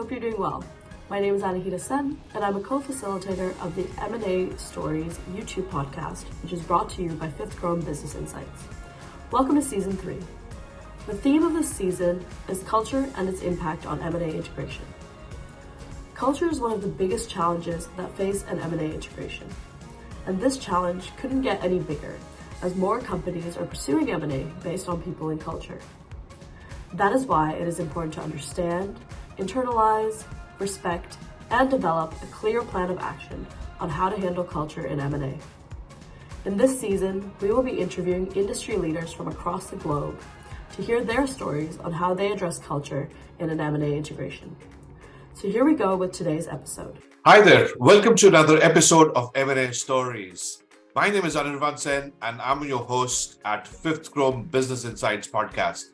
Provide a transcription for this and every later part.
hope you're doing well. My name is Anirvan Sen, and I'm a co-facilitator of the M&A Stories YouTube podcast, which is brought to you by Fifth Chrome Business Insights. Welcome to Season 3. The theme of this season is culture and its impact on M&A integration. Culture is one of the biggest challenges that face an M&A integration. And this challenge couldn't get any bigger, as more companies are pursuing M&A based on people and culture. That is why it is important to understand, internalize, respect, and develop a clear plan of action on how to handle culture in M&A. In this season, we will be interviewing industry leaders from across the globe to hear their stories on how they address culture in an M&A integration. So here we go with today's episode. Hi there, welcome to another episode of M&A Stories. My name is Anirvan Sen and I'm your host at Fifth Chrome Business Insights podcast.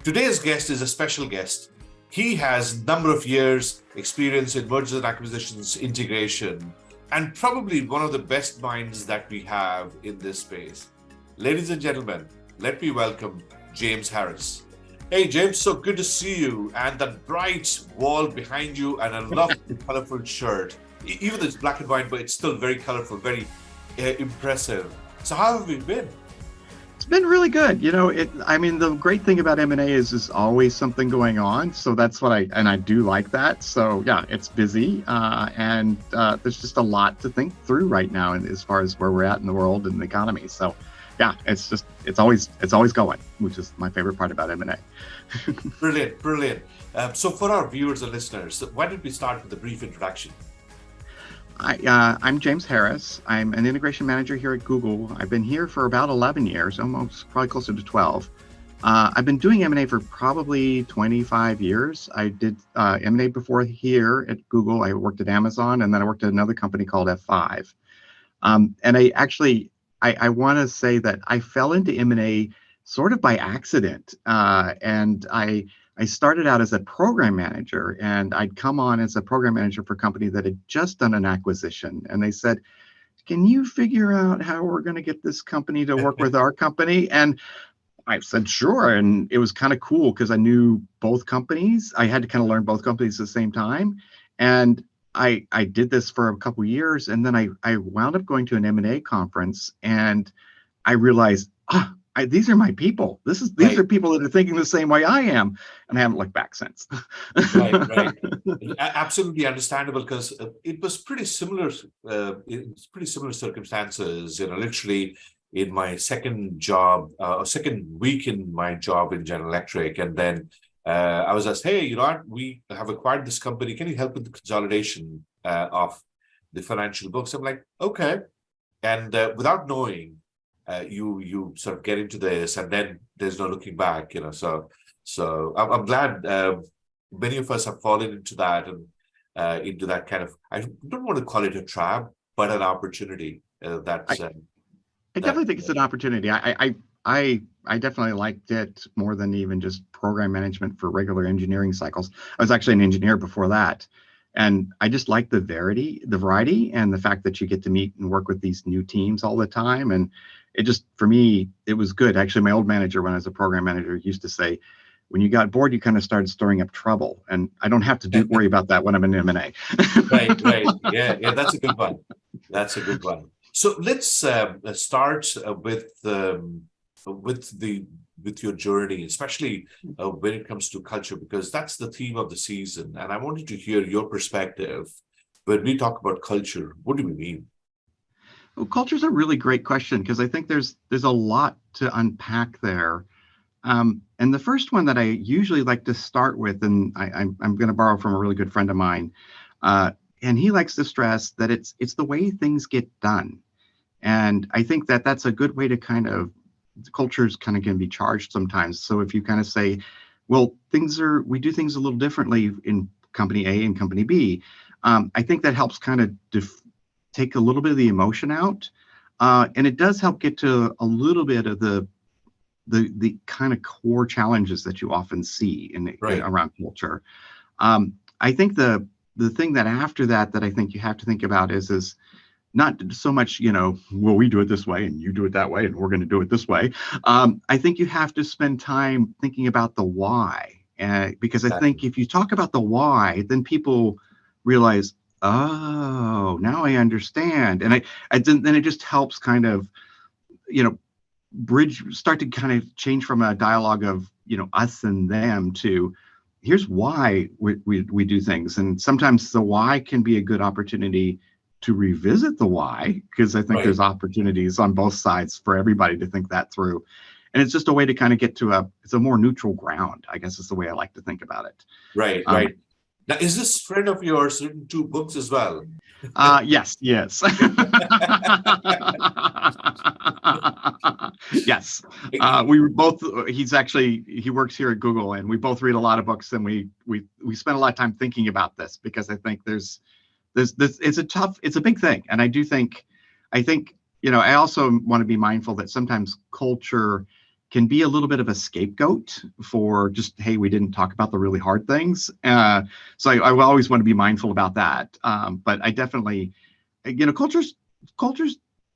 Today's guest is a special guest. He has a number of years experience in mergers and acquisitions, integration, and probably one of the best minds that we have in this space. Ladies and gentlemen, let me welcome James Harris. Hey James, so good to see you, and that bright wall behind you, and I love the colorful shirt. Even though it's black and white, but it's still very colorful, very impressive. So how have you been? It's been really good. The great thing about M&A is there's always something going on. So that's what I do like that. So yeah, it's busy and there's just a lot to think through right now as far as where we're at in the world and the economy. So yeah, it's always going, which is my favorite part about M&A. Brilliant. So for our viewers and listeners, why don't we start with a brief introduction? I'm James Harris. I'm an integration manager here at Google. I've been here for about 11 years, probably closer to 12. I've been doing M&A for probably 25 years. I did M&A before here at Google. I worked at Amazon, and then I worked at another company called F5. I want to say that I fell into M&A sort of by accident, and I started out as a program manager, and I'd come on as a program manager for a company that had just done an acquisition. And they said, can you figure out how we're going to get this company to work with our company? And I said, sure. And it was kind of cool because I knew both companies. I had to kind of learn both companies at the same time. And I did this for a couple of years. And then I wound up going to an M&A conference, and I realized, these are my people. These are people that are thinking the same way I am, and I haven't looked back since. Right. Absolutely understandable, because it was pretty similar. It's pretty similar circumstances. Literally in my second week in my job in General Electric, and then I was asked, "Hey, we have acquired this company. Can you help with the consolidation of the financial books?" I'm like, "Okay," and without knowing. You sort of get into this, and then there's no looking back, So I'm glad many of us have fallen into that and into that kind of, I don't want to call it a trap, but an opportunity. I definitely think it's an opportunity. I definitely liked it more than even just program management for regular engineering cycles. I was actually an engineer before that. And I just like the variety and the fact that you get to meet and work with these new teams all the time. And for me, it was good. Actually, my old manager, when I was a program manager, used to say, when you got bored, you kind of started stirring up trouble. And I don't have to worry about that when I'm in M&A. Right. Yeah, that's a good one. So let's start with your journey, especially when it comes to culture, because that's the theme of the season. And I wanted to hear your perspective. When we talk about culture, what do we mean? Well, culture is a really great question, because I think there's a lot to unpack there. And the first one that I usually like to start with, and I'm going to borrow from a really good friend of mine, and he likes to stress that it's the way things get done. And I think that that's a good way to culture is kind of going to be charged sometimes. So if you kind of say, well, we do things a little differently in company A and company B, I think that helps kind of take a little bit of the emotion out. And it does help get to a little bit of the kind of core challenges that you often see around culture. I think the thing that after that I think you have to think about is not so much, well, we do it this way and you do it that way and we're going to do it this way. I think you have to spend time thinking about the why because I think if you talk about the why, then people realize, oh, now I understand. And then it just helps kind of, start to kind of change from a dialogue of, us and them to here's why we do things. And sometimes the why can be a good opportunity to revisit the why, because I think there's opportunities on both sides for everybody to think that through. And it's just a way to kind of get to it's a more neutral ground, I guess is the way I like to think about it. Right. Now, is this friend of yours written 2 books as well? Yes. Yes. We were both, he works here at Google, and we both read a lot of books, and we spend a lot of time thinking about this, because I think there's it's a big thing. And I think, I also want to be mindful that sometimes culture can be a little bit of a scapegoat for just, hey, we didn't talk about the really hard things. So I will always want to be mindful about that. But I definitely, culture's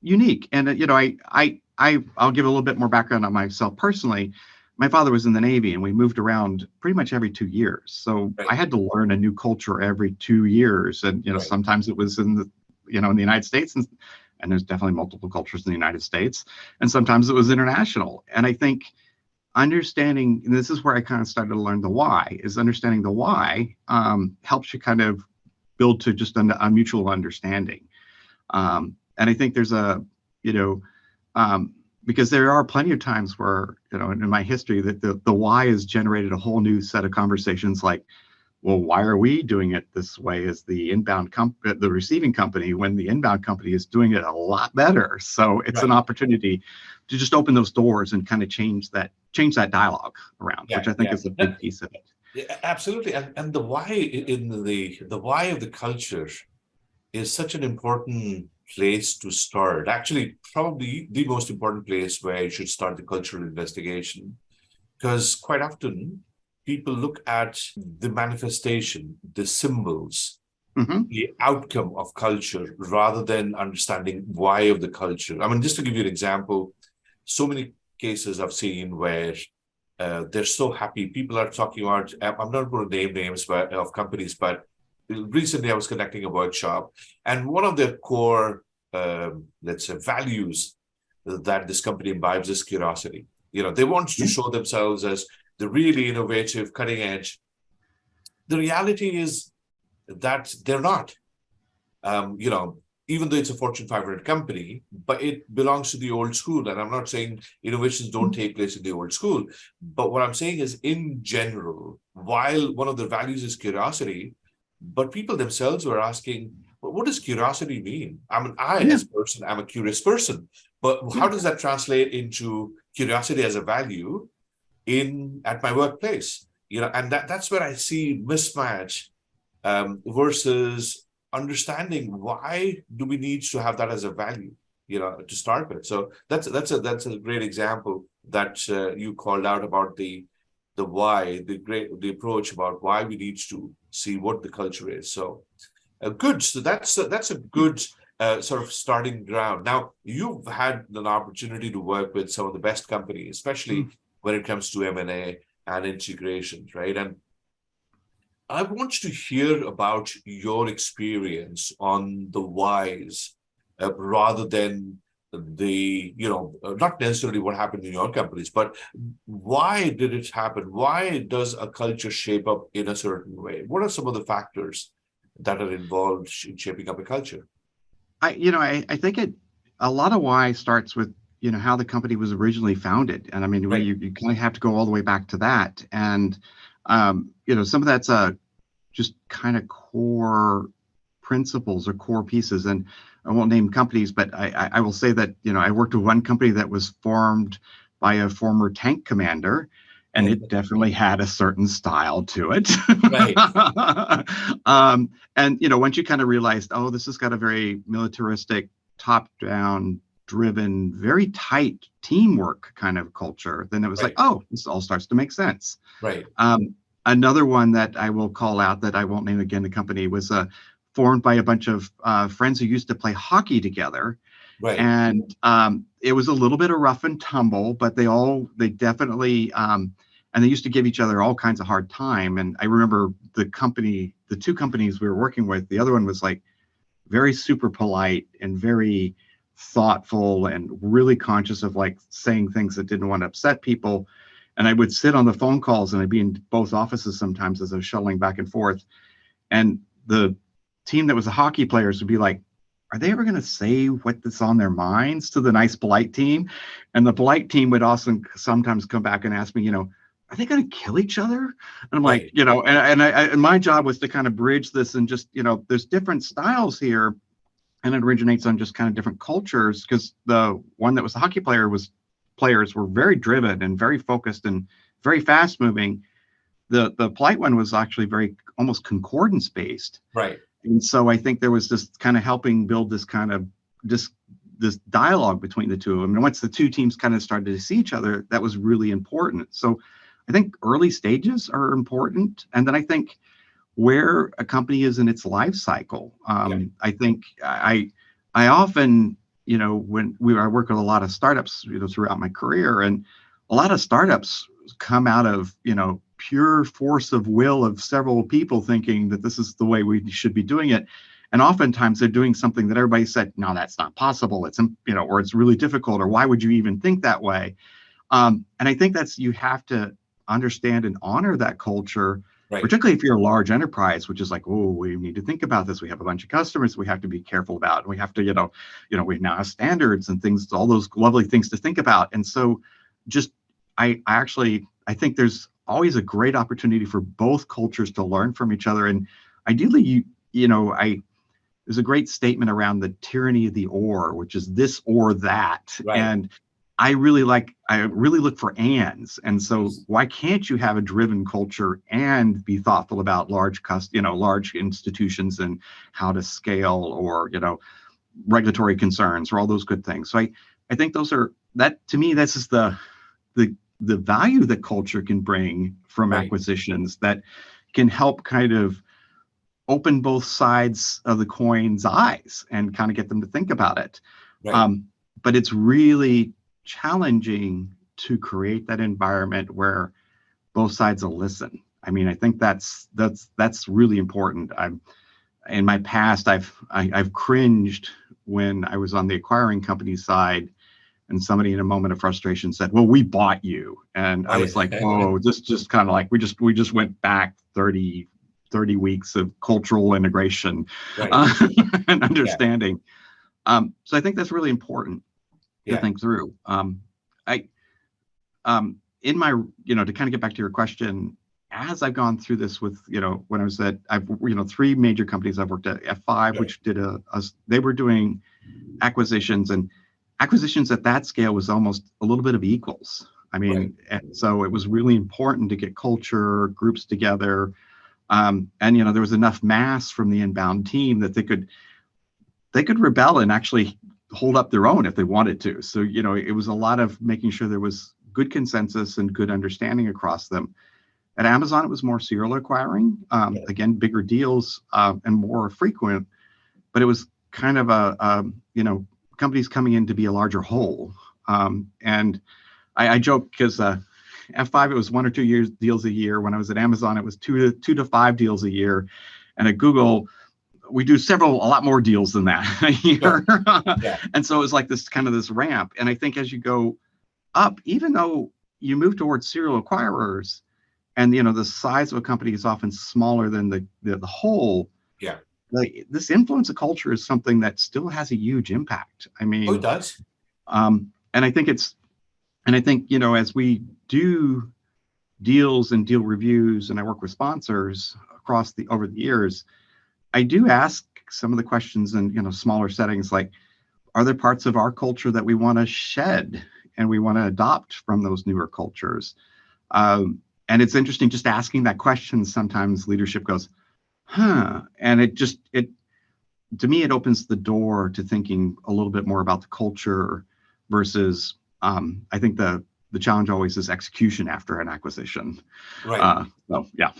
unique. And, I'll give a little bit more background on myself personally. My father was in the Navy, and we moved around pretty much every 2 years. So I had to learn a new culture every 2 years. And, sometimes it was in the United States, and there's definitely multiple cultures in the United States. And sometimes it was international. And I think understanding, and this is where I kind of started to learn the why, is understanding the why helps you kind of build to just a mutual understanding. And I think there's because there are plenty of times where, in my history, that the why has generated a whole new set of conversations like, well, why are we doing it this way as the the receiving company, when the inbound company is doing it a lot better? So it's an opportunity to just open those doors and kind of change that dialogue around, which I think is a big piece of it. Yeah, absolutely. And the why the why of the culture is such an important place to start. Actually, probably the most important place where you should start the cultural investigation, because quite often people look at the manifestation, the symbols, the outcome of culture, rather than understanding why of the culture. I mean, just to give you an example, so many cases I've seen where they're so happy. People are talking about, I'm not going to name names of companies, but recently I was conducting a workshop, and one of their core, let's say, values that this company imbibes is curiosity. They want to show themselves as the really innovative, cutting edge. The reality is that they're not. Even though it's a Fortune 500 company, but it belongs to the old school. And I'm not saying innovations don't take place in the old school, but what I'm saying is, in general, while one of their values is curiosity, but people themselves were asking, well, what does curiosity mean? I mean, as a person, I'm a curious person, but how does that translate into curiosity as a value at my workplace? And that's where I see mismatch versus understanding why do we need to have that as a value, to start with. So that's a great example that you called out about the why, the approach about why we need to see what the culture is. So good. So that's a good sort of starting ground. Now, you've had an opportunity to work with some of the best companies, especially when it comes to M&A and integration, right? And I want you to hear about your experience on the whys, rather than not necessarily what happened in your companies, but why did it happen? Why does a culture shape up in a certain way? What are some of the factors that are involved in shaping up a culture? I think a lot of why starts with, how the company was originally founded. And I mean, you kind of have to go all the way back to that. And, some of that's just kind of core principles or core pieces. And I won't name companies, but I will say that, I worked with one company that was formed by a former tank commander, and it definitely had a certain style to it. Right. And, once you kind of realized, oh, this has got a very militaristic, top-down driven, very tight teamwork kind of culture, then it was like, oh, this all starts to make sense. Right. Another one that I will call out, that I won't name again the company, was formed by a bunch of friends who used to play hockey together. Right. And it was a little bit of rough and tumble, but they definitely and they used to give each other all kinds of hard time. And I remember the two companies we were working with, the other one was like very super polite and very thoughtful and really conscious of like saying things that didn't want to upset people. And I would sit on the phone calls, and I'd be in both offices sometimes as I was shuttling back and forth. And the team that was the hockey players would be like, are they ever going to say what's on their minds to the nice, polite team? And the polite team would also sometimes come back and ask me, are they going to kill each other? And I'm like, and my job was to kind of bridge this and just, there's different styles here. And it originates on just kind of different cultures, because the one that was the hockey players were very driven and very focused and very fast moving. The polite one was actually very almost concordance based. Right. And so I think there was this kind of helping build this kind of this dialogue between the two of them. And once the two teams kind of started to see each other, that was really important. So I think early stages are important. And then I think where a company is in its life cycle. I think I often, I work with a lot of startups, throughout my career, and a lot of startups come out of, pure force of will of several people thinking that this is the way we should be doing it. And oftentimes they're doing something that everybody said, no, that's not possible. It's, or it's really difficult, or why would you even think that way? And I think you have to understand and honor that culture. Right. Particularly if you're a large enterprise, which is like, oh, we need to think about this. We have a bunch of customers we have to be careful about. And we have to, we now have standards and things, all those lovely things to think about. And so I think there's always a great opportunity for both cultures to learn from each other. And ideally, there's a great statement around the tyranny of the or, which is this or that. Right. And I really look for ands. And so why can't you have a driven culture and be thoughtful about large institutions and how to scale, or, regulatory concerns, or all those good things. So I think to me, this is the value that culture can bring from acquisitions that can help kind of open both sides of the coin's eyes and kind of get them to think about it. Right. But it's really challenging to create that environment where both sides will listen. I mean, I think that's really important. In my past, I've cringed when I was on the acquiring company side, and somebody in a moment of frustration said, "Well, we bought you," and I was like, "Oh, just kind of like we just went back 30 weeks of cultural integration, and understanding." So I think that's really important to think through. In my, to kind of get back to your question, as I've gone through this with, when I was at, three major companies I've worked at, F5, which did they were doing acquisitions, and acquisitions at that scale was almost a little bit of equals. I mean, so it was really important to get culture groups together. And, there was enough mass from the inbound team that they could rebel and actually hold up their own if they wanted to. So, it was a lot of making sure there was good consensus and good understanding across them. At Amazon, it was more serial acquiring, again, bigger deals and more frequent, but it was kind of companies coming in to be a larger whole. And I joke because F5, it was 1 or 2 deals a year. When I was at Amazon, it was two to 5 deals a year. And at Google, we do a lot more deals than that a year. And so it was like this ramp. And I think as you go up, even though you move towards serial acquirers, and the size of a company is often smaller than the whole. Yeah. This influence of culture is something that still has a huge impact. I mean, it does. And I think as we do deals and deal reviews, and I work with sponsors over the years, I do ask some of the questions in smaller settings, like, are there parts of our culture that we want to shed and we want to adopt from those newer cultures? And it's interesting just asking that question. Sometimes leadership goes, huh. And to me, it opens the door to thinking a little bit more about the culture versus, I think the challenge always is execution after an acquisition. Right. So, yeah.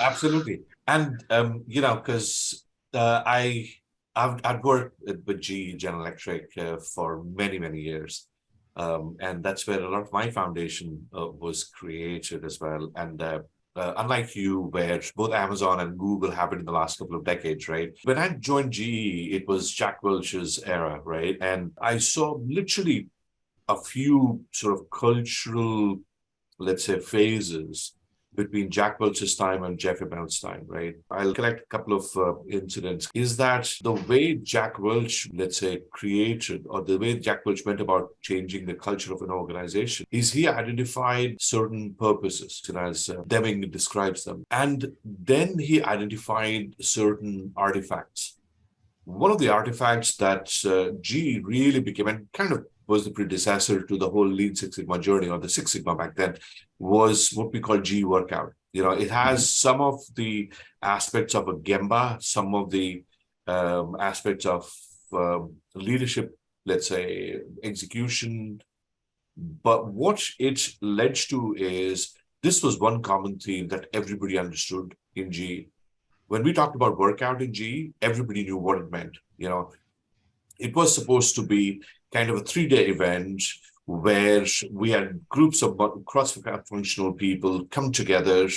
Absolutely. And, because I've worked with GE, General Electric, for many, many years. And that's where a lot of my foundation was created as well. And unlike you, where both Amazon and Google happened in the last couple of decades, right? When I joined GE, it was Jack Welch's era, right? And I saw literally a few sort of cultural, let's say, phases between Jack Welch's time and Jeff Immels's time, right? I'll collect a couple of incidents. Is that the way Jack Welch, let's say, created, or the way Jack Welch went about changing the culture of an organization, is he identified certain purposes, and as Deming describes them, and then he identified certain artifacts. One of the artifacts that G really became, and kind of was the predecessor to the whole Lean Six Sigma journey, or the Six Sigma back then, was what we call G workout. It has some of the aspects of a Gemba, some of the aspects of leadership, let's say, execution. But what it led to is this was one common theme that everybody understood in G. When we talked about workout in G, everybody knew what it meant. It was supposed to be kind of a 3-day event where we had groups of cross-functional people come together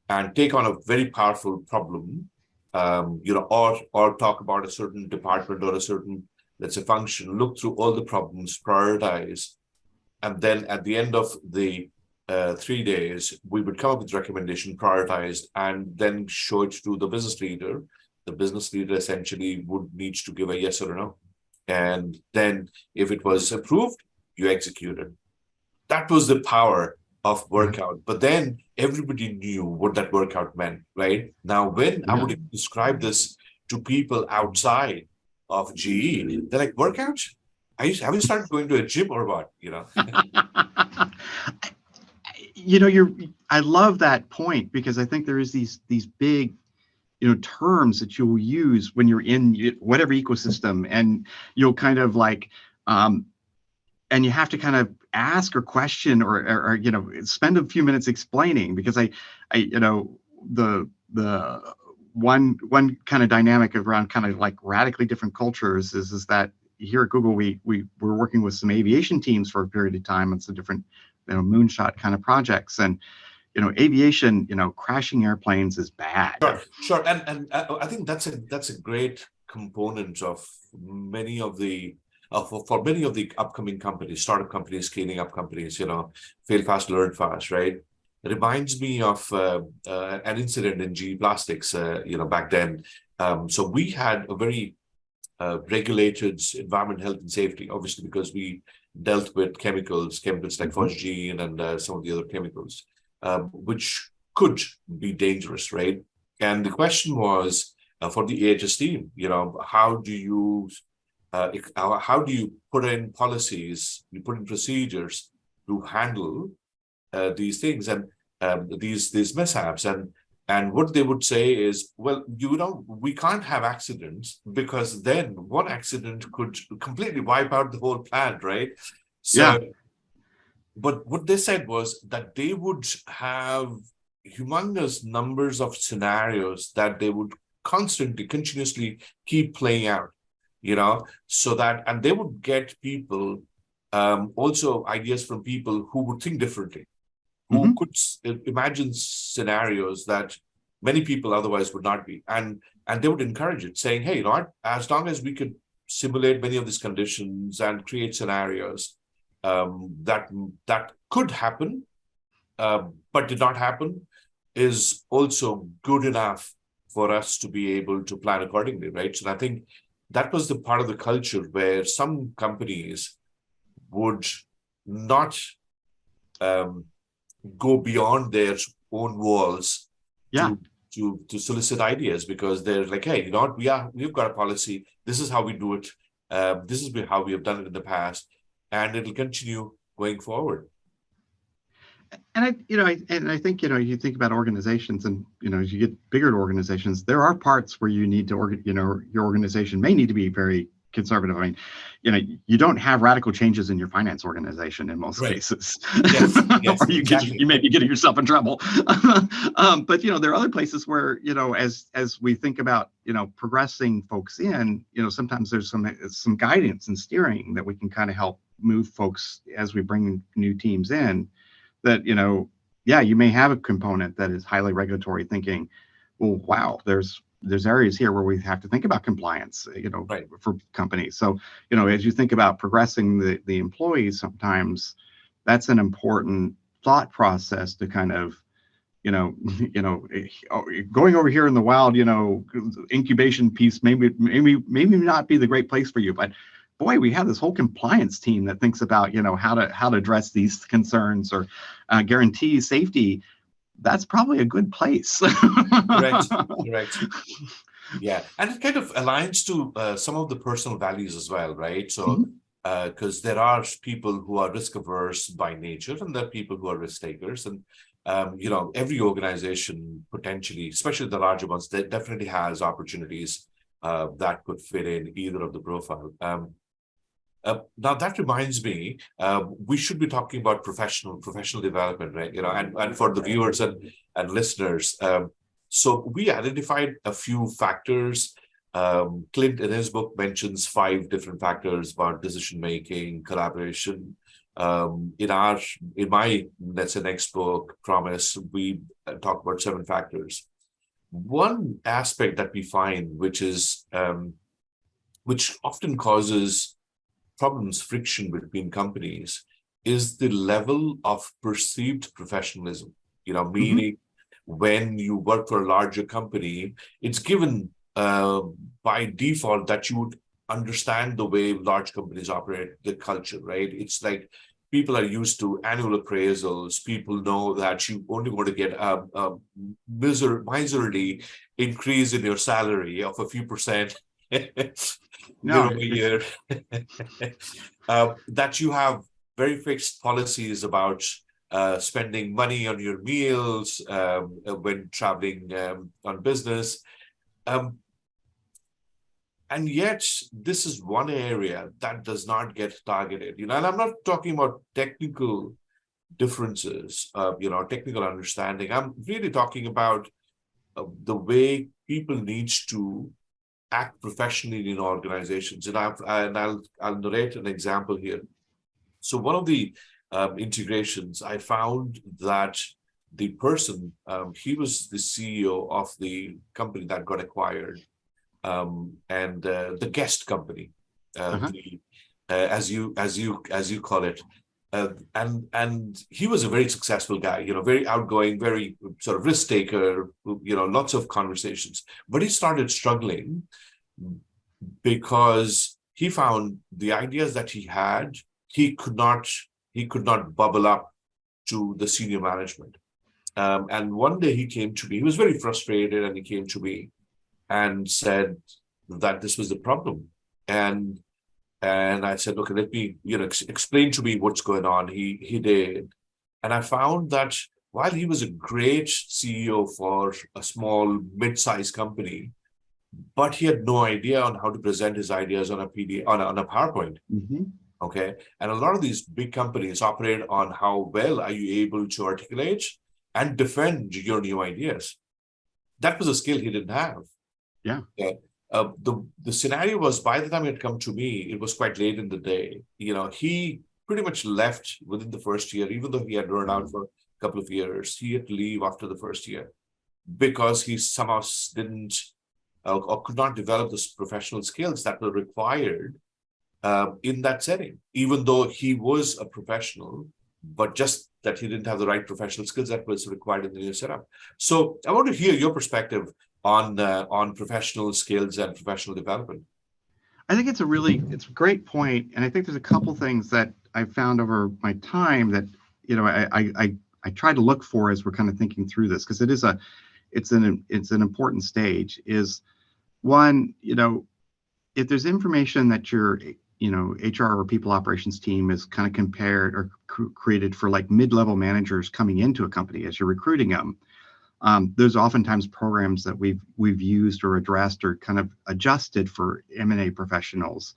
and take on a very powerful problem, or talk about a certain department or a certain, let's say, function, look through all the problems, prioritize, and then at the end of the 3 days, we would come up with recommendation, prioritized, and then show it to the business leader. The business leader essentially would need to give a yes or a no. And then if it was approved, you execute it. That was the power of workout. But then everybody knew what that workout meant, right? Now, when I would describe this to people outside of GE, they're like, workout? Have you started going to a gym or what? I love that point, because I think there is these big terms that you'll use when you're in whatever ecosystem, and you'll kind of like and you have to kind of ask or question or spend a few minutes explaining, because the one kind of dynamic around kind of like radically different cultures is that here at Google we were working with some aviation teams for a period of time on some different moonshot kind of projects, and aviation, crashing airplanes is bad. Sure. And I think that's a great component of many of the for many of the upcoming companies, startup companies, scaling up companies, fail fast, learn fast, right? It reminds me of an incident in GE Plastics, back then. So we had a very regulated environment, health and safety, obviously, because we dealt with chemicals like phosgene and some of the other chemicals, which could be dangerous, right? And the question was for the AHS team, how do you put in policies, you put in procedures to handle these things and these mishaps, and what they would say is, well, we can't have accidents, because then one accident could completely wipe out the whole plant, right? So, but what they said was that they would have humongous numbers of scenarios that they would continuously keep playing out, so that, and they would get people, also ideas from people who would think differently, who could imagine scenarios that many people otherwise would not be. And they would encourage it, saying, hey, as long as we could simulate many of these conditions and create scenarios that could happen, but did not happen, is also good enough for us to be able to plan accordingly, right? So I think that was the part of the culture where some companies would not go beyond their own walls to solicit ideas, because they're like, hey, we've got a policy. This is how we do it. This is how we have done it in the past, and it'll continue going forward. And I think you think about organizations, and as you get bigger organizations, there are parts where you need to your organization may need to be very conservative. I mean, you don't have radical changes in your finance organization in most cases. Yes, yes, or exactly. you may be getting yourself in trouble. But there are other places where as we think about progressing folks in, sometimes there's some guidance and steering that we can kind of help move folks as we bring new teams in. That yeah, you may have a component that is highly regulatory thinking. Well, wow, there's areas here where we have to think about compliance, for companies. So, as you think about progressing the employees, sometimes that's an important thought process to kind of, going over here in the wild, incubation piece, maybe not be the great place for you, but boy, we have this whole compliance team that thinks about, how to address these concerns or guarantee safety. That's probably a good place. Correct. Yeah, and it kind of aligns to some of the personal values as well, right? So, because there are people who are risk averse by nature, and there are people who are risk takers, and every organization potentially, especially the larger ones, that definitely has opportunities that could fit in either of the profile. Now that reminds me, we should be talking about professional development, right? And for the viewers and listeners, so we identified a few factors. Clint in his book mentions 5 different factors about decision making, collaboration. In my let's say next book, Promise, we talk about 7 factors. One aspect that we find, which often causes problems, friction between companies, is the level of perceived professionalism. Meaning when you work for a larger company, it's given by default that you would understand the way large companies operate, the culture, right? It's like people are used to annual appraisals. People know that you only want to get a miserly increase in your salary of a few percent year over year. That you have very fixed policies about spending money on your meals when traveling on business. And yet, this is one area that does not get targeted. And I'm not talking about technical differences, technical understanding. I'm really talking about the way people need to act professionally in organizations. And I'll narrate an example here. So one of the integrations, I found that the person, he was the CEO of the company that got acquired. And the guest company, as you call it, and he was a very successful guy, very outgoing, very sort of risk taker, lots of conversations. But he started struggling because he found the ideas that he had, he could not bubble up to the senior management. And one day he came to me. He was very frustrated, and he came to me and said that this was the problem. And I said, okay, let me, explain to me what's going on. He did. And I found that while he was a great CEO for a small, mid-sized company, but he had no idea on how to present his ideas on a PowerPoint. Okay. And a lot of these big companies operate on how well are you able to articulate and defend your new ideas. That was a skill he didn't have. Yeah. The scenario was, by the time he had come to me, it was quite late in the day. He pretty much left within the first year, even though he had run out for a couple of years. He had to leave after the first year because he somehow didn't or could not develop the professional skills that were required in that setting, even though he was a professional, but just that he didn't have the right professional skills that was required in the new setup. So I want to hear your perspective on professional skills and professional development. I think it's a great point, and I think there's a couple things that I found over my time that I try to look for as we're kind of thinking through this, because it's an important stage. Is one, if there's information that your HR or people operations team is kind of compared or created for like mid-level managers coming into a company as you're recruiting them, There's oftentimes programs that we've used or addressed or kind of adjusted for M&A professionals,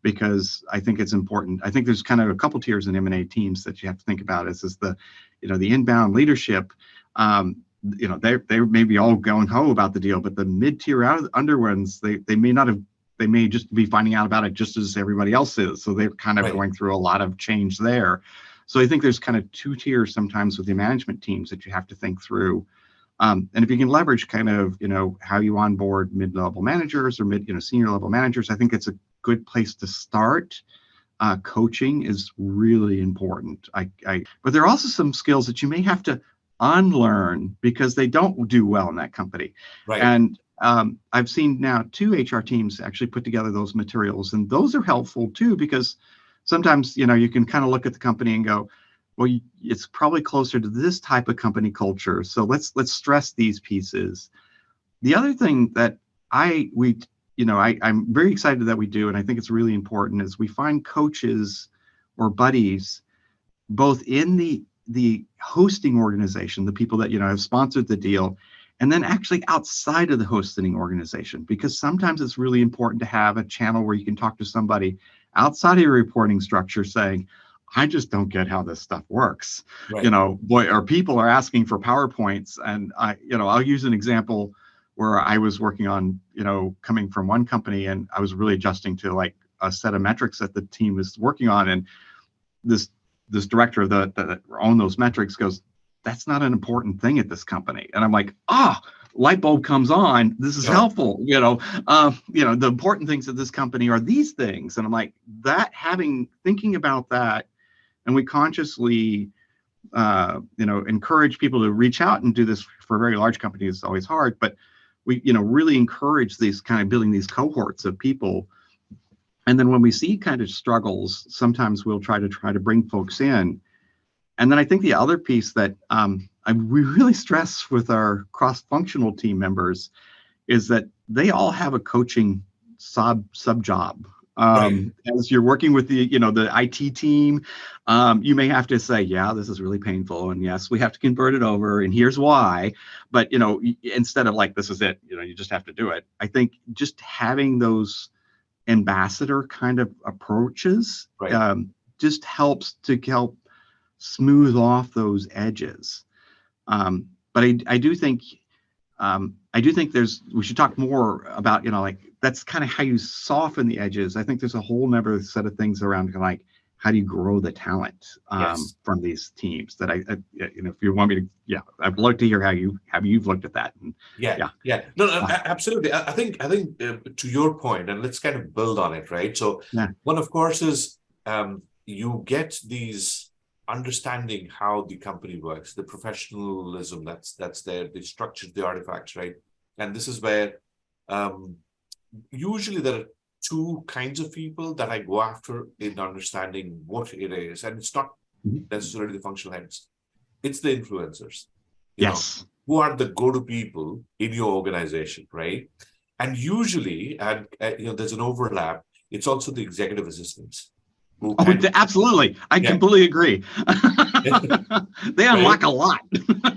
because I think it's important. I think there's kind of a couple tiers in M&A teams that you have to think about. Is the, the inbound leadership. They may be all going ho about the deal, but the mid-tier under ones, they may not have. They may just be finding out about it just as everybody else is. So they're kind of going through a lot of change there. So I think there's kind of two tiers sometimes with the management teams that you have to think through. And if you can leverage kind of, how you onboard mid-level managers or senior level managers, I think it's a good place to start. Coaching is really important. But there are also some skills that you may have to unlearn because they don't do well in that company. Right. And I've seen now 2 HR teams actually put together those materials, and those are helpful too, because sometimes, you can kind of look at the company and go, well, it's probably closer to this type of company culture. So let's stress these pieces. The other thing that I'm very excited that we do, and I think it's really important, is we find coaches or buddies both in the hosting organization, the people that have sponsored the deal, and then actually outside of the hosting organization, because sometimes it's really important to have a channel where you can talk to somebody outside of your reporting structure saying, I just don't get how this stuff works. Right. Or people are asking for PowerPoints, and I'll use an example where I was working on, coming from one company, and I was really adjusting to like a set of metrics that the team was working on, and this director that owned those metrics goes, that's not an important thing at this company. And I'm like, light bulb comes on. This is helpful. The important things at this company are these things. And I'm like, thinking about that, and we consciously, encourage people to reach out and do this for very large companies. It's always hard, but we, really encourage these kind of building these cohorts of people. And then when we see kind of struggles, sometimes we'll try to bring folks in. And then I think the other piece that we really stress with our cross-functional team members is that they all have a coaching sub job. As you're working with the IT team, you may have to say, yeah, this is really painful, and yes, we have to convert it over, and here's why. But instead of like, this is it, you just have to do it. I think just having those ambassador kind of approaches just helps to help smooth off those edges. But I do think we should talk more about, that's kind of how you soften the edges. I think there's a whole nother set of things around like, how do you grow the talent from these teams that if you want me to, I'd love to hear how you've looked at that. And, No, absolutely. I think to your point, and let's kind of build on it, right? So one, of course, is you get these understanding how the company works, the professionalism that's there, the structure, the artifacts, right? And this is where usually there are 2 kinds of people that I go after in understanding what it is. And it's not necessarily the functional heads. It's the influencers. Who are the go-to people in your organization, right? And usually, there's an overlap. It's also the executive assistants. Absolutely. I completely agree. They unlock a lot.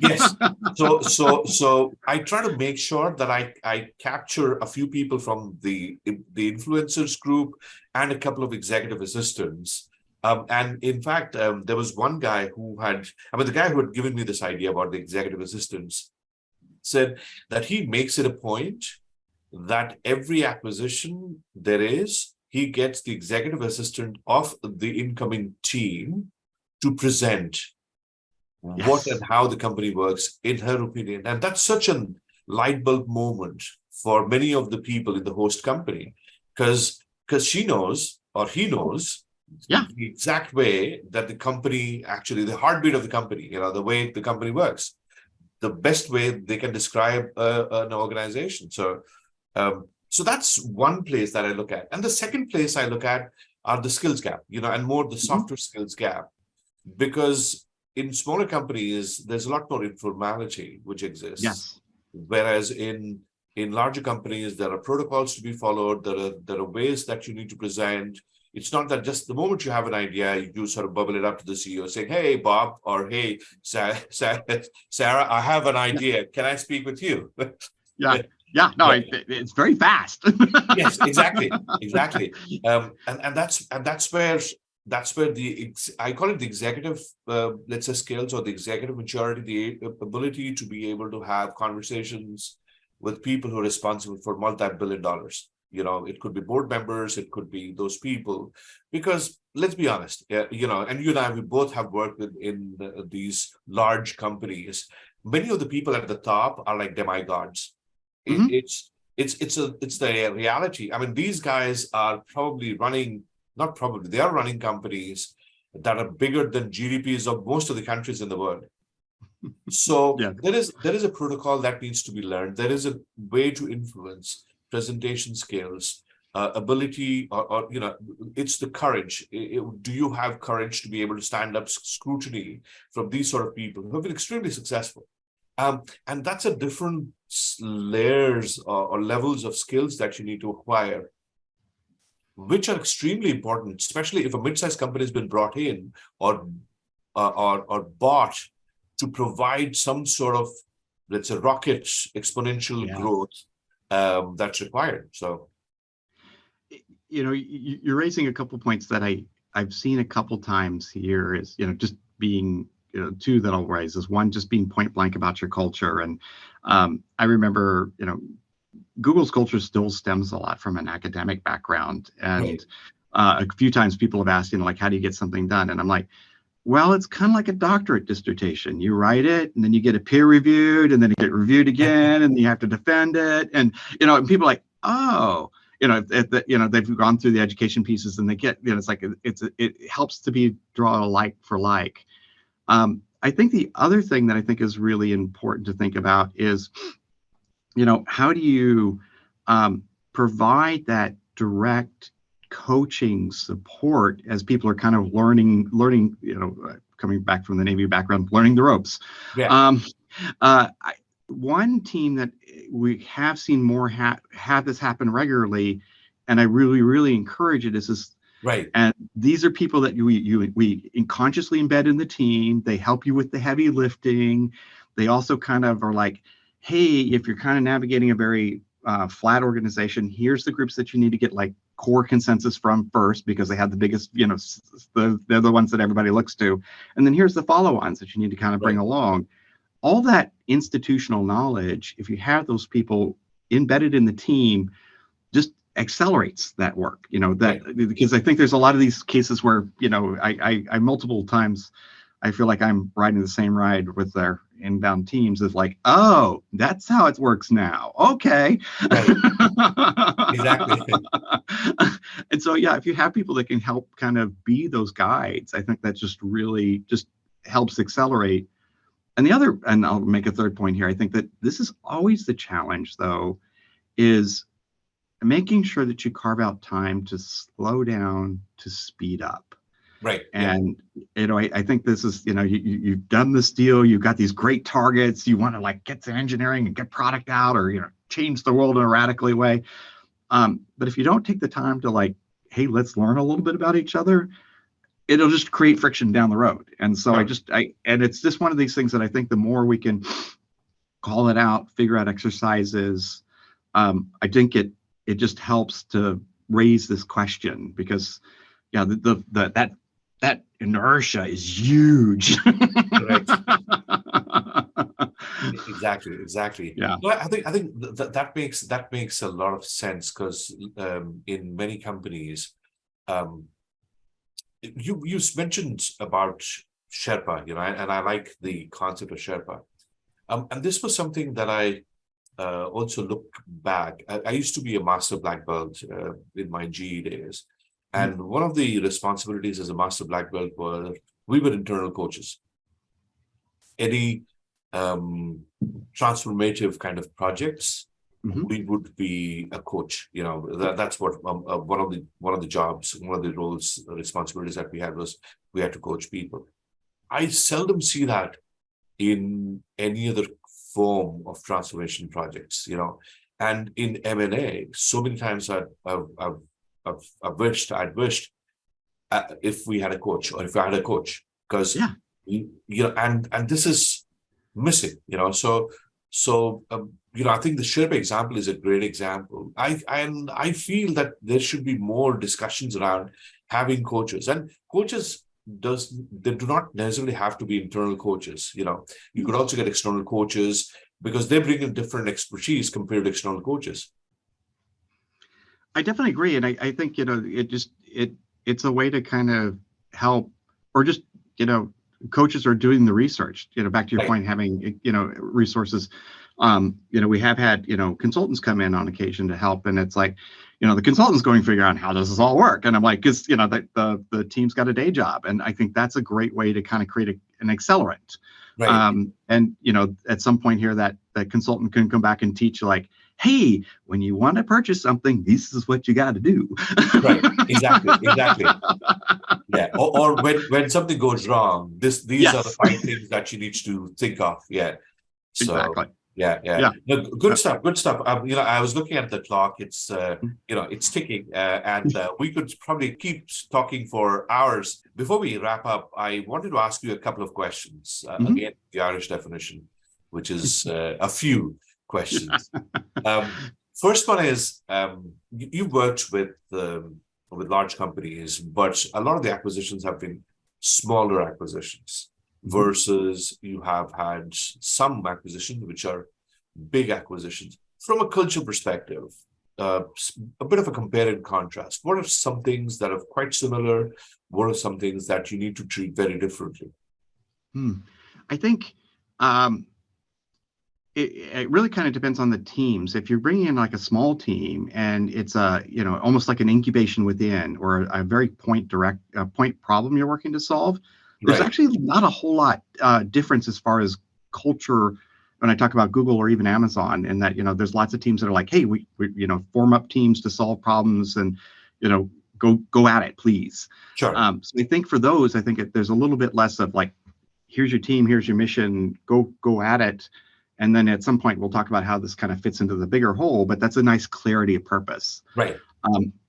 Yes. So I try to make sure that I capture a few people from the influencers group and a couple of executive assistants. And in fact, there was one guy the guy who had given me this idea about the executive assistants said that he makes it a point that every acquisition there is, he gets the executive assistant of the incoming team to present what and how the company works, in her opinion. And that's such a light bulb moment for many of the people in the host company, because she knows, or he knows, the exact way that the company, actually the heartbeat of the company, the way the company works, the best way they can describe an organization. So that's one place that I look at. And the second place I look at are the skills gap, and more the softer skills gap, because in smaller companies, there's a lot more informality which exists. Yes. Whereas in larger companies, there are protocols to be followed. There are ways that you need to present. It's not that just the moment you have an idea, you sort of bubble it up to the CEO saying, hey, Bob, or hey, Sarah, I have an idea. Can I speak with you? Yeah. Yeah. No, it's very fast. Yes, exactly. And that's where I call it the executive, let's say, skills, or the executive maturity, the ability to be able to have conversations with people who are responsible for multi-billion dollars. It could be board members, it could be those people, because let's be honest, and you and I, we both have worked in these large companies. Many of the people at the top are like demigods. Mhm. It's the reality. I mean, these guys are they are running companies that are bigger than GDPs of most of the countries in the world. So Yeah. there is a protocol that needs to be learned. There is a way to influence presentation skills, ability, or it's the courage. Do you have courage to be able to stand up scrutiny from these sort of people who have been extremely successful? And that's a different layers or levels of skills that you need to acquire, which are extremely important, especially if a mid-sized company has been brought in or bought to provide some sort of, let's say, rocket exponential growth that's required. So, you're raising a couple points that I've seen a couple times here. Is just being two that I'll raise is one, just being point blank about your culture. And I remember Google's culture still stems a lot from an academic background, and a few times people have asked, like, how do you get something done? And I'm like, well, it's kind of like a doctorate dissertation. You write it, and then you get it peer reviewed, and then it get reviewed again, and you have to defend it. And and people are like, oh, they've gone through the education pieces, and they get, it's like it helps to be draw a like for like. I think the other thing that I think is really important to think about is, how do you provide that direct coaching support as people are kind of learning, coming back from the Navy background, learning the ropes. One team that we have seen more have this happen regularly, and I really, really encourage it, is this. Right. And these are people that we consciously embed in the team. They help you with the heavy lifting. They also kind of are like, hey, if you're kind of navigating a very flat organization, here's the groups that you need to get like core consensus from first, because they have the biggest, they're the ones that everybody looks to. And then here's the follow-ons that you need to kind of bring along. All that institutional knowledge, if you have those people embedded in the team, just accelerates that work, because I think there's a lot of these cases where, I multiple times, I feel like I'm riding the same ride with their inbound teams. Is like, oh, that's how it works now. Okay. Exactly. And so, if you have people that can help kind of be those guides, I think that just really just helps accelerate. And I'll make a third point here. I think that this is always the challenge, though, is making sure that you carve out time to slow down, to speed up. Right. And, I think this is, you've done this deal, you've got these great targets, you want to like get to engineering and get product out, or, change the world in a radically way. But if you don't take the time to like, hey, let's learn a little bit about each other, it'll just create friction down the road. And so and it's just one of these things that I think the more we can call it out, figure out exercises, I think it just helps to raise this question, because that inertia is huge. Right. Exactly. Yeah. Well, I think that makes a lot of sense, because in many companies, you mentioned about Sherpa, and I like the concept of Sherpa. And this was something that I also look back. I used to be a master black belt in my GE days. And one of the responsibilities as a master black belt was we were internal coaches. Any transformative kind of projects, we would be a coach. That's what one of the jobs, one of the roles, responsibilities that we had was we had to coach people. I seldom see that in any other form of transformation projects, and in M&A, so many times I'd wished if we had a coach, or if I had a coach, because Yeah. and this is missing, I think the Sherpa example is a great example. I feel that there should be more discussions around having coaches, and coaches they do not necessarily have to be internal coaches. You could also get external coaches, because they bring in different expertise compared to external coaches. I definitely agree. And I think, it's a way to kind of help, or just, coaches are doing the research, back to your Right. point, having, resources. We have had, consultants come in on occasion to help, and it's like, the consultant's going to figure out how does this all work. And I'm like, because, the team's got a day job. And I think that's a great way to kind of create an accelerant. Right. And, at some point here, that consultant can come back and teach you, like, hey, when you want to purchase something, this is what you got to do. Right. Exactly. Yeah. Or when something goes wrong, these Yes. are the 5 things that you need to think of. Yeah. So, Exactly. Yeah. No, good stuff. I was looking at the clock. It's it's ticking, and we could probably keep talking for hours. Before we wrap up, I wanted to ask you a couple of questions. Again, the Irish definition, which is a few questions. First one is, you've worked with large companies, but a lot of the acquisitions have been smaller acquisitions, versus you have had some acquisitions which are big acquisitions. From a culture perspective, a bit of a compare and contrast. What are some things that are quite similar? What are some things that you need to treat very differently? I think it really kind of depends on the teams. If you're bringing in like a small team and it's almost like an incubation within, or a very point problem you're working to solve, there's actually not a whole lot difference as far as culture when I talk about Google or even Amazon, and that, there's lots of teams that are like, hey, we form up teams to solve problems, and, go at it, please. Sure. So I think for those, there's a little bit less of like, here's your team, here's your mission, go at it. And then at some point, we'll talk about how this kind of fits into the bigger whole, but that's a nice clarity of purpose. Right.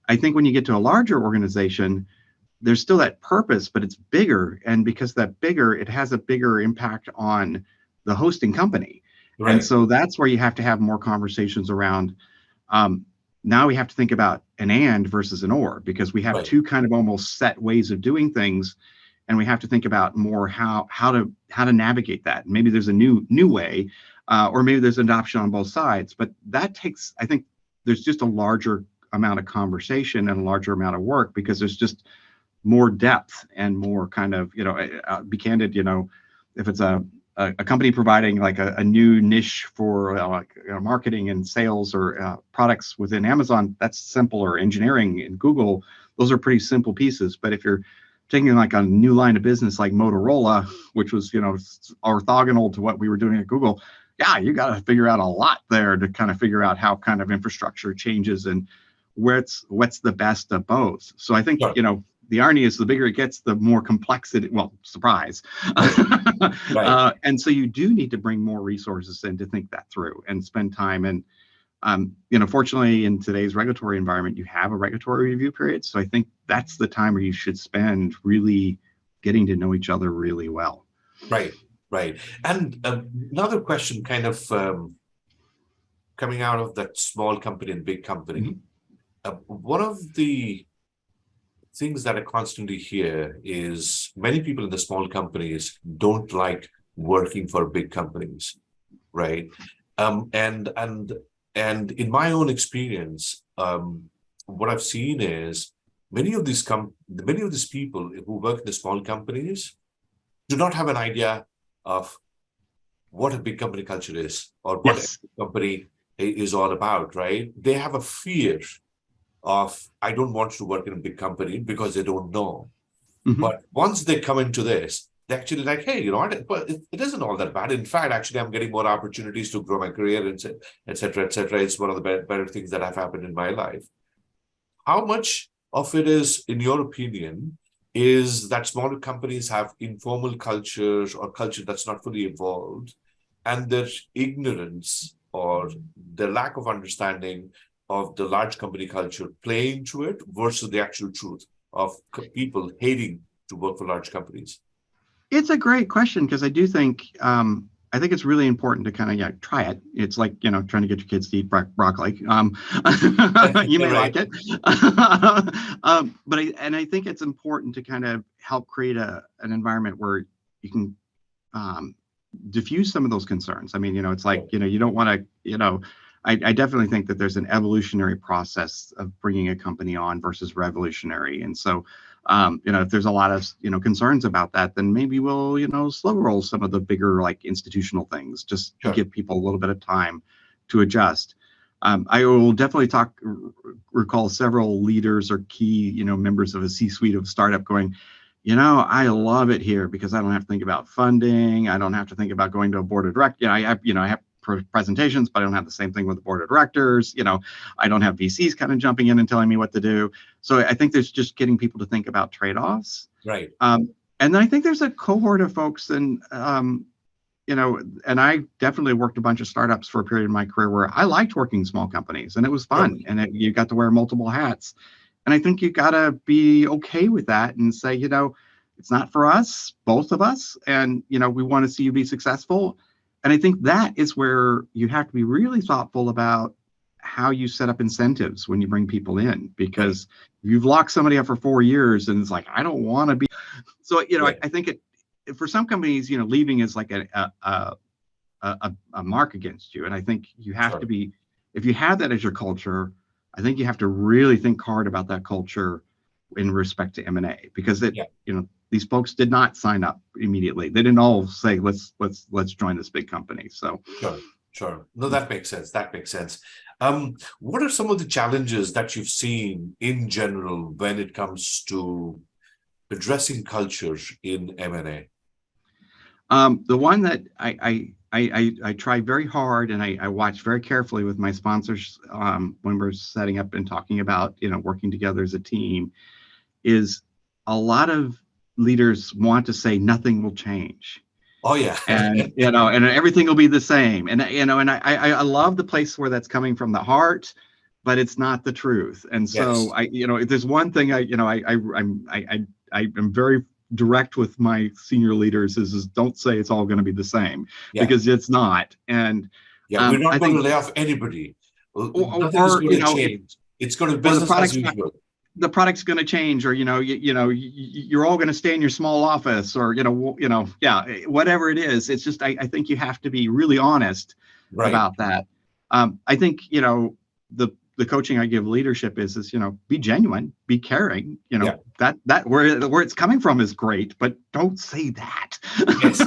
I think when you get to a larger organization, there's still that purpose, but it's bigger. And because that bigger, it has a bigger impact on the hosting company. Right. And so that's where you have to have more conversations around. Now we have to think about an and versus an or, because we have two kind of almost set ways of doing things. And we have to think about more how to navigate that. Maybe there's a new way, or maybe there's an option on both sides. But that takes, I think there's just a larger amount of conversation and a larger amount of work, because there's just more depth and more kind of, be candid, if it's a company providing like a new niche for marketing and sales, or products within Amazon, that's simple. Or engineering in Google, those are pretty simple pieces. But if you're taking like a new line of business like Motorola, which was, orthogonal to what we were doing at Google, you got to figure out a lot there to kind of figure out how kind of infrastructure changes and what's the best of both. So I think, the irony is the bigger it gets, the more complexity, surprise. Right. And so you do need to bring more resources in to think that through and spend time. And, fortunately, in today's regulatory environment, you have a regulatory review period. So I think that's the time where you should spend really getting to know each other really well. Right. And another question kind of coming out of that small company and big company, one of the things that I constantly hear is many people in the small companies don't like working for big companies, right? And in my own experience, what I've seen is many of these people who work in the small companies do not have an idea of what a big company culture is, or what a company is all about, right? They have a fear of, I don't want to work in a big company, because they don't know. But once they come into this, they're actually like, hey, you know what? But it isn't all that bad. In fact, actually, I'm getting more opportunities to grow my career, and et cetera, et cetera. It's one of the better things that have happened in my life. How much of it is, in your opinion, is that smaller companies have informal cultures, or culture that's not fully evolved, and their ignorance or their lack of understanding of the large company culture playing to it, versus the actual truth? of people hating to work for large companies? It's a great question because I do think I think it's really important to kind of try it. It's like trying to get your kids to eat broccoli. You may Right. like it, but I think it's important to kind of help create an environment where you can diffuse some of those concerns. I mean, it's like you don't want to I definitely think that there's an evolutionary process of bringing a company on versus revolutionary, and so if there's a lot of concerns about that, then maybe we'll slow roll some of the bigger like institutional things just to give people a little bit of time to adjust. I will definitely recall several leaders or key members of a C-suite of a startup going, I love it here because I don't have to think about funding. I don't have to think about going to a board of directors. I have presentations, but I don't have the same thing with the board of directors. I don't have VCs kind of jumping in and telling me what to do. So I think there's just getting people to think about trade-offs. Right. And then I think there's a cohort of folks, and and I definitely worked a bunch of startups for a period of my career where I liked working in small companies, and it was fun, and you got to wear multiple hats. And I think you got to be okay with that and say, it's not for us, both of us, and we want to see you be successful. And I think that is where you have to be really thoughtful about how you set up incentives when you bring people in, because you've locked somebody up for 4 years and it's like, I don't want to be. So, I think for some companies, leaving is like a mark against you. And I think you have to be, if you have that as your culture, I think you have to really think hard about that culture in respect to M&A, because these folks did not sign up immediately. They didn't all say, let's join this big company. So sure. No, that makes sense. What are some of the challenges that you've seen in general when it comes to addressing cultures in M&A? The one that I try very hard and I watch very carefully with my sponsors when we're setting up and talking about working together as a team is a lot of leaders want to say nothing will change. Oh yeah. And and everything will be the same. And I love the place where that's coming from the heart, but it's not the truth. And so if there's one thing I'm very direct with my senior leaders is don't say it's all going to be the same, because it's not. And we're not going to lay off anybody. Nothing is going to change. It's going to be business as usual. The product's going to change, or you're all going to stay in your small office, or whatever it is. It's just I think you have to be really honest about that. I think the coaching I give leadership is be genuine, be caring. That where it's coming from is great, but don't say that. Yes,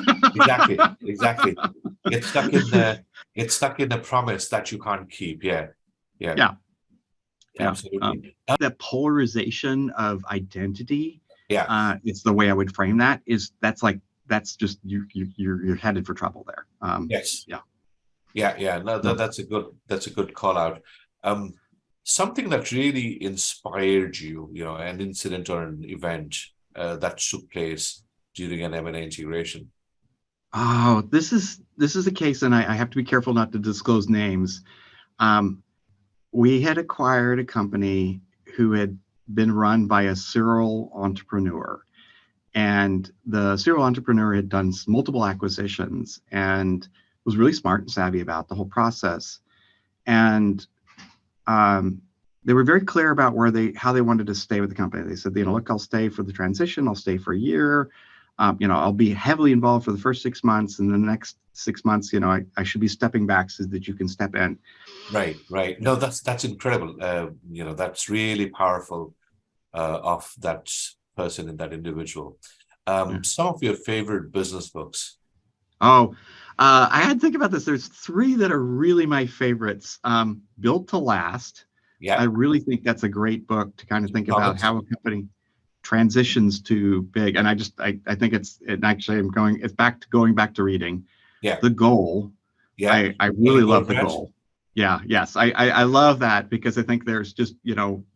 exactly. Get stuck in the promise that you can't keep. Yeah. Absolutely. The polarization of identity, it's the way I would frame that, that's just you're headed for trouble there. No, that's a good call out. Something that really inspired you, an incident or an event that took place during an M&A integration. Oh, this is a case, and I have to be careful not to disclose names. We had acquired a company who had been run by a serial entrepreneur, and the serial entrepreneur had done multiple acquisitions and was really smart and savvy about the whole process. And they were very clear about how they wanted to stay with the company. They said, look, I'll stay for the transition. I'll stay for a year. I'll be heavily involved for the first 6 months, and the next 6 months, I should be stepping back so that you can step in. Right. No, that's incredible. That's really powerful of that person and that individual. Some of your favorite business books. I had to think about this. There's 3 that are really my favorites. Built to Last. I really think that's a great book to kind of think about how a company transitions to big. And I think it's going back to reading. The Goal. I really love The Goal. Yes. I love that, because I think there's just,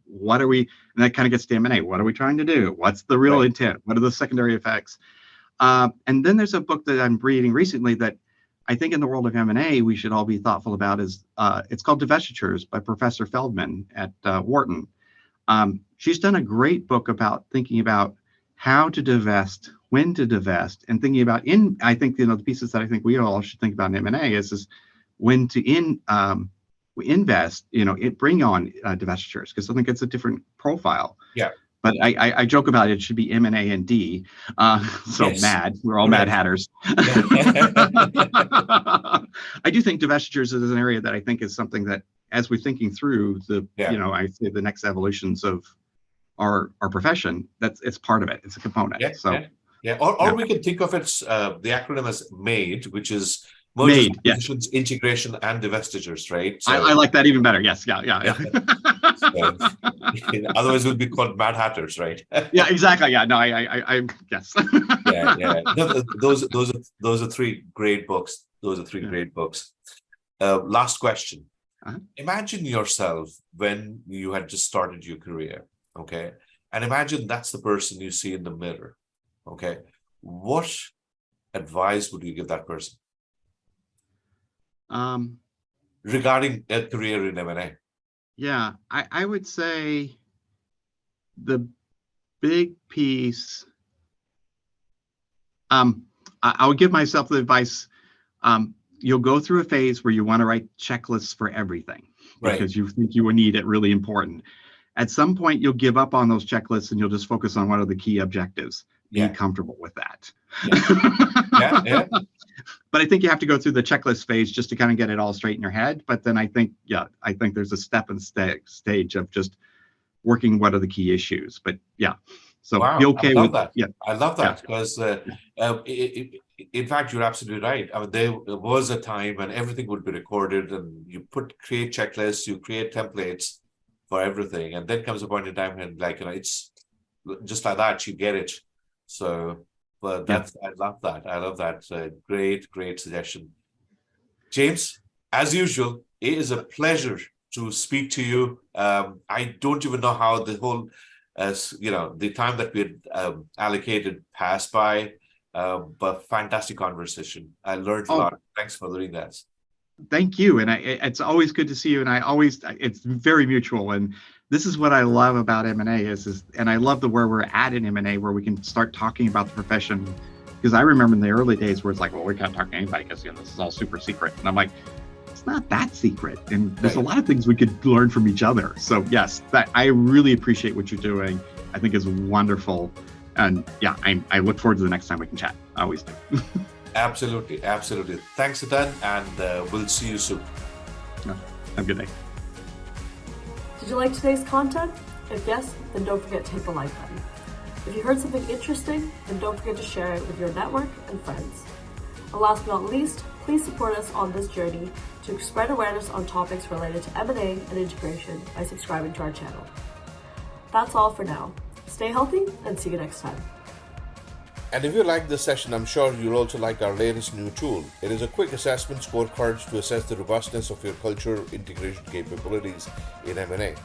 what are we, and that kind of gets to M&A. What are we trying to do? What's the real intent? What are the secondary effects? And then there's a book that I'm reading recently that I think in the world of M&A, we should all be thoughtful about. It's called Divestitures by Professor Feldman at Wharton. She's done a great book about thinking about how to divest, when to divest, and thinking about I think, the pieces that I think we all should think about in M&A is when to invest, bring on divestitures, because I think it's a different profile. Yeah. But I joke about it should be M&A and D. So Yes. mad. We're all mad hatters. I do think divestitures is an area that I think is something that, as we're thinking through I say the next evolutions of our profession, it's part of it. It's a component. Or we can think of it, the acronym as MADE, which is mergers, acquisitions, integration, and divestitures, right? So, I like that even better. Yes. Yeah. So, otherwise, we'll be called Mad Hatters, right? Yeah, exactly. Yeah. No, I yes. No, those are three great books. Great books. Last question. Uh-huh. Imagine yourself when you had just started your career, okay? And imagine that's the person you see in the mirror, okay? What advice would you give that person regarding a career in M&A? Yeah, I would say the big piece, I would give myself the advice, you'll go through a phase where you want to write checklists for everything, because you think you will need it really important. At some point, you'll give up on those checklists and you'll just focus on what are the key objectives. Be comfortable with that. Yeah. But I think you have to go through the checklist phase just to kind of get it all straight in your head. But then I think there's a step and stage of just working what are the key issues. But so be okay with that. Yeah, I love that because in fact, you're absolutely right. I mean, there was a time when everything would be recorded, and you create checklists, you create templates for everything, and then comes a point in time when, it's just like that, you get it. So, but I love that. I love that. Great suggestion, James. As usual, it is a pleasure to speak to you. I don't even know how the whole, the time that we had allocated passed by. But fantastic conversation. I learned a lot. Thanks for doing that. Thank you. And it's always good to see you. And it's very mutual. And this is what I love about M&A and I love where we're at in M&A, where we can start talking about the profession. Because I remember in the early days where it's like, well, we can't talk to anybody because this is all super secret. And I'm like, it's not that secret. And there's a lot of things we could learn from each other. So yes, I really appreciate what you're doing. I think it's wonderful. And I look forward to the next time we can chat. I always do. Absolutely. Thanks a ton, and we'll see you soon. Have a good day. Did you like today's content? If yes, then don't forget to hit the like button. If you heard something interesting, then don't forget to share it with your network and friends. And last but not least, please support us on this journey to spread awareness on topics related to M&A and integration by subscribing to our channel. That's all for now. Stay healthy and see you next time. And if you like this session, I'm sure you'll also like our latest new tool. It is a quick assessment scorecard to assess the robustness of your culture integration capabilities in M&A.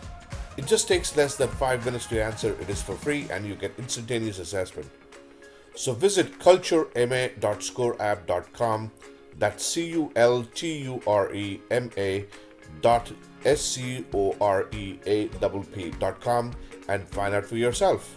It just takes less than 5 minutes to answer. It is for free and you get instantaneous assessment. So visit culturema.scoreapp.com. That's culturema.scoreapp.com and find out for yourself.